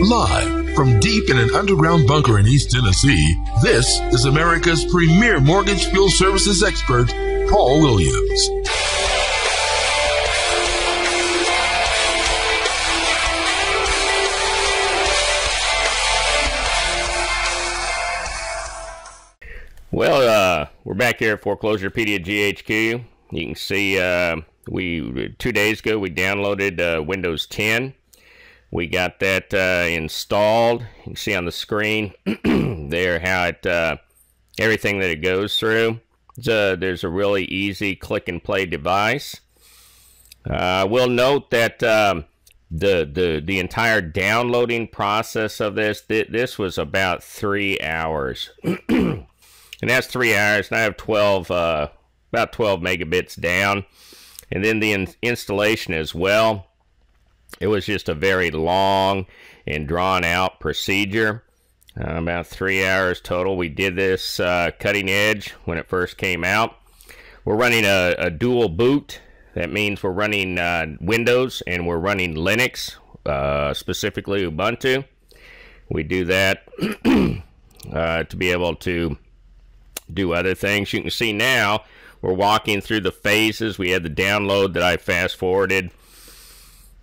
Live from deep in an underground bunker in East Tennessee, this is America's premier mortgage field services expert, Paul Williams. Well, we're back here at Foreclosurepedia GHQ. You can see 2 days ago we downloaded Windows 10. We got that installed. You can see on the screen there how it everything that it goes through. There's a really easy click and play device. We'll note that the entire downloading process of this was about 3 hours. And that's 3 hours, and I have about 12 megabits down. And then the installation as well. It was just a very long and drawn-out procedure. About 3 hours total. We did this cutting edge when it first came out. We're running a dual boot. That means we're running Windows and we're running Linux, specifically Ubuntu. We do that to be able to do other things. You can see now we're walking through the phases. We had the download that I fast forwarded.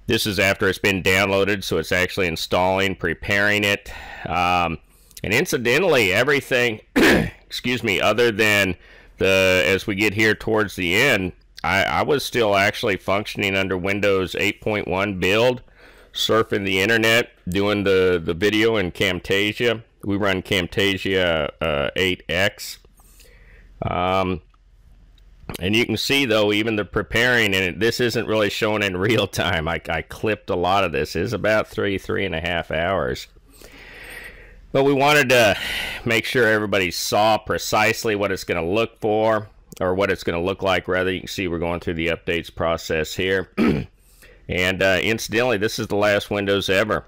This is after it's been downloaded, so it's actually installing, preparing it. And incidentally, everything, excuse me, other than as we get here towards the end, I was still actually functioning under Windows 8.1 build, surfing the internet, doing the video in Camtasia. We run Camtasia 8X. And you can see, though, even the preparing, and this isn't really shown in real time. I clipped a lot of this. It's about 3.5 hours. But we wanted to make sure everybody saw precisely what it's going to look for, or what it's going to look like, rather. You can see we're going through the updates process here. And incidentally, this is the last Windows ever.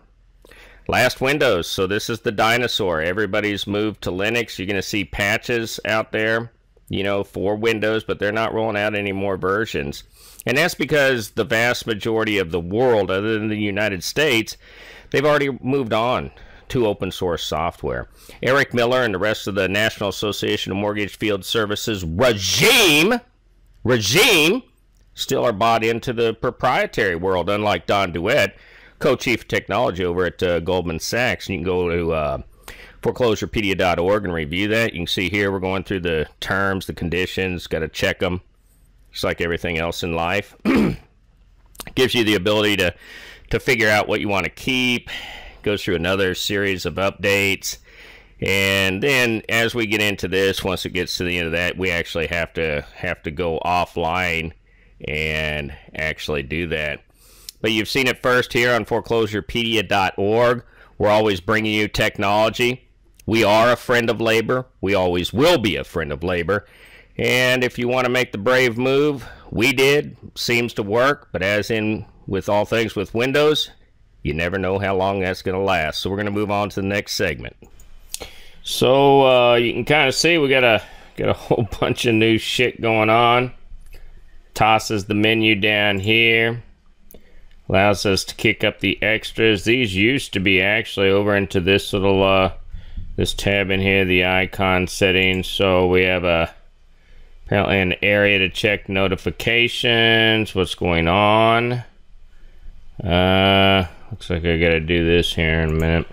Last Windows, so this is the dinosaur. Everybody's moved to Linux. You're going to see patches out there, you know, for Windows, but they're not rolling out any more versions. And that's because the vast majority of the world, other than the United States, they've already moved on to open source software. Eric Miller and the rest of the National Association of Mortgage Field Services regime still are bought into the proprietary world, unlike Don Duett, co-chief of technology over at Goldman Sachs. And you can go to foreclosurepedia.org and review that. You can see here we're going through the terms, the conditions, got to check them, just like everything else in life. Gives you the ability to figure out what you want to keep. Goes through another series of updates. And then as we get into this, once it gets to the end of that, we actually have to go offline and actually do that. But you've seen it first here on foreclosurepedia.org. We're always bringing you technology. We are a friend of labor. We always will be a friend of labor. And if you want to make the brave move, we did. Seems to work. But as in with all things with Windows, you never know how long that's going to last. So we're going to move on to the next segment. So you can kind of see we got a whole bunch of new shit going on. Tosses the menu down here. Allows us to kick up the extras. These used to be actually over into this little this tab in here, the icon settings. So we have apparently an area to check notifications, what's going on. Looks like I gotta do this here in a minute.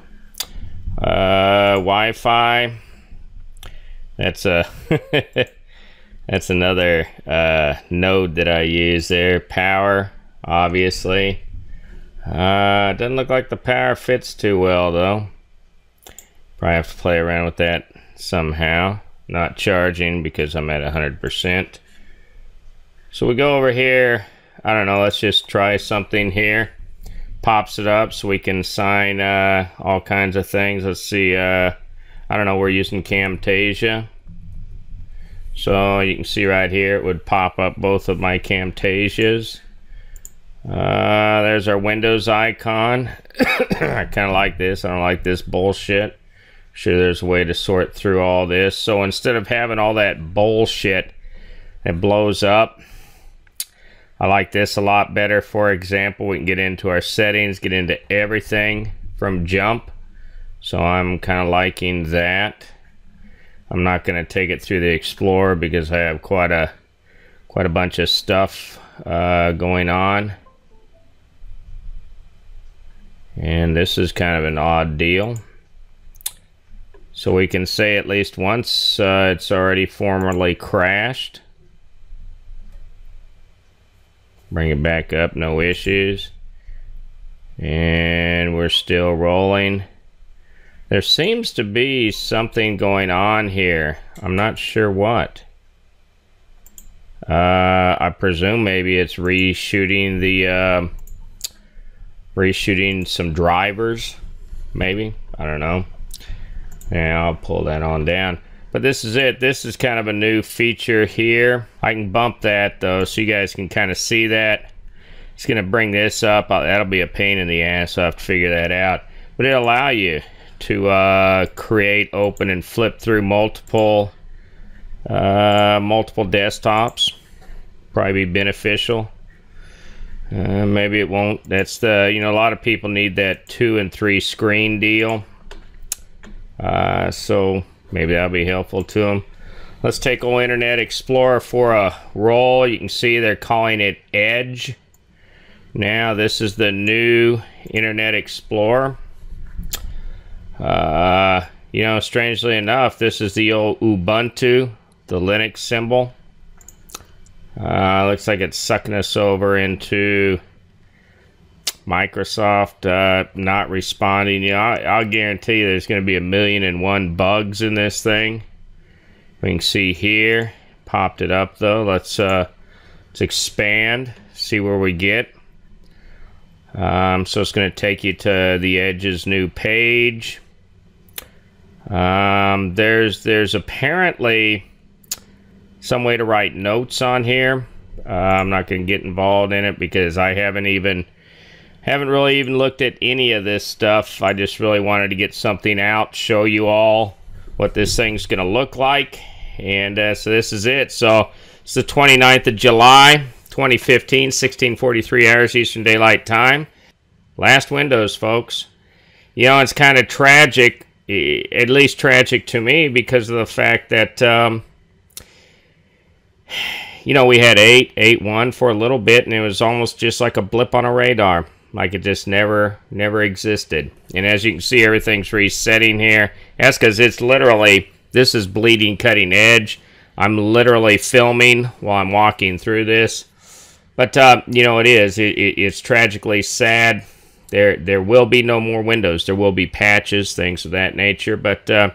Wi-Fi. That's that's another node that I use there. Power, obviously. Doesn't look like the power fits too well, though. Probably have to play around with that somehow. Not charging because I'm at 100%. So we go over here. I don't know, let's just try something here. Pops it up so we can sign all kinds of things. Let's see, I don't know, we're using Camtasia. So you can see right here, it would pop up both of my Camtasias. There's our Windows icon. I kind of like this. I don't like this bullshit. Sure, there's a way to sort through all this. So instead of having all that bullshit that blows up, I like this a lot better. For example, we can get into our settings, get into everything, from jump, so I'm kind of liking that. I'm not going to take it through the Explorer because I have quite a bunch of stuff going on. And this is kind of an odd deal. So we can say at least once it's already formerly crashed. Bring it back up, no issues. And we're still rolling. There seems to be something going on here. I'm not sure what. I presume maybe it's reshooting the reshooting some drivers, maybe. I don't know. Yeah, I'll pull that on down. But this is it. This is kind of a new feature here. I can bump that though, so you guys can kind of see that. It's going to bring this up. That'll be a pain in the ass. I'll have to figure that out. But it'll allow you to create, open, and flip through multiple desktops. Probably be beneficial. Maybe it won't. That's the, you know, a lot of people need that 2 and 3 screen deal. So maybe that'll be helpful to them. Let's take old Internet Explorer for a roll. You can see they're calling it Edge. Now this is the new Internet Explorer. You know, strangely enough, this is the old Ubuntu, the Linux symbol. Looks like it's sucking us over into Microsoft not responding. You know, I'll guarantee you there's going to be 1,000,001 bugs in this thing. We can see here, popped it up though. Let's expand, see where we get. So it's going to take you to the Edge's new page. There's apparently some way to write notes on here. I'm not going to get involved in it because I haven't really even looked at any of this stuff. I just really wanted to get something out, show you all what this thing's going to look like. And so this is it. So it's the 29th of July, 2015, 16:43 hours Eastern Daylight Time. Last Windows, folks. You know, it's kind of tragic, at least tragic to me, because of the fact that, you know, we had 8.1 for a little bit, and it was almost just like a blip on a radar. Like it just never existed. And as you can see, everything's resetting here. That's because it's literally, this is bleeding cutting edge. I'm literally filming while I'm walking through this. But, you know, it's tragically sad. There will be no more Windows. There will be patches, things of that nature. But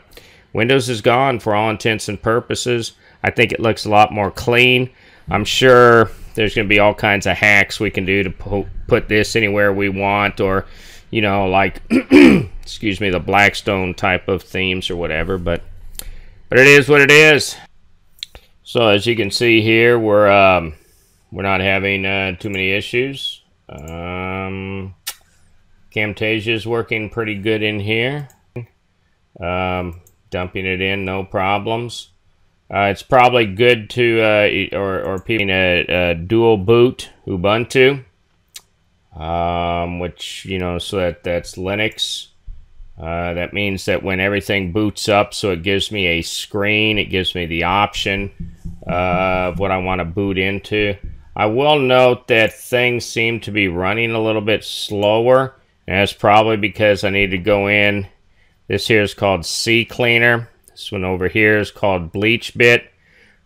Windows is gone for all intents and purposes. I think it looks a lot more clean. I'm sure there's going to be all kinds of hacks we can do to put this anywhere we want, or, you know, like, excuse me, the Blackstone type of themes or whatever. But it is what it is. So as you can see here, we're not having too many issues. Camtasia is working pretty good in here. Dumping it in, no problems. It's probably good to, or people a dual boot Ubuntu, which, you know, so that's Linux. That means that when everything boots up, so it gives me a screen, it gives me the option of what I want to boot into. I will note that things seem to be running a little bit slower, and that's probably because I need to go in. This here is called CCleaner. This one over here is called BleachBit.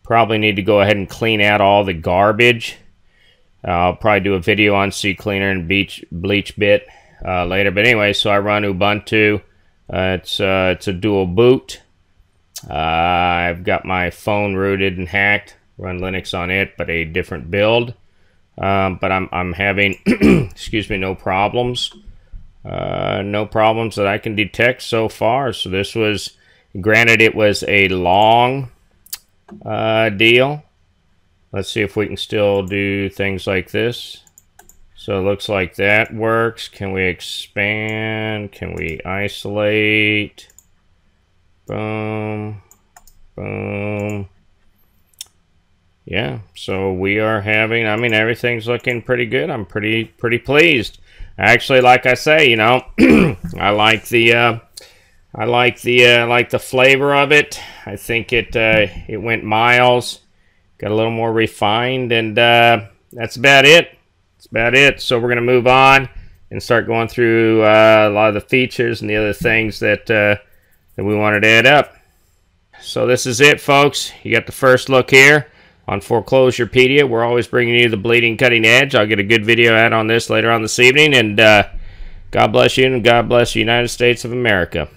Probably need to go ahead and clean out all the garbage. I'll probably do a video on CCleaner and BleachBit later. But anyway, so I run Ubuntu. It's a dual boot. I've got my phone rooted and hacked. Run Linux on it, but a different build. But I'm having, excuse me, no problems. No problems that I can detect so far. So this was, granted, it was a long deal. Let's see if we can still do things like this. So it looks like that works. Can we expand? Can we isolate? Boom. Boom. Yeah, so we are having, I mean, everything's looking pretty good. I'm pretty pleased. Actually, like I say, you know, I like the flavor of it. I think it went miles, got a little more refined, and that's about it. That's about it. So we're gonna move on and start going through a lot of the features and the other things that we wanted to add up. So this is it, folks. You got the first look here on Foreclosurepedia. We're always bringing you the bleeding cutting edge. I'll get a good video out on this later on this evening, and God bless you, and God bless the United States of America.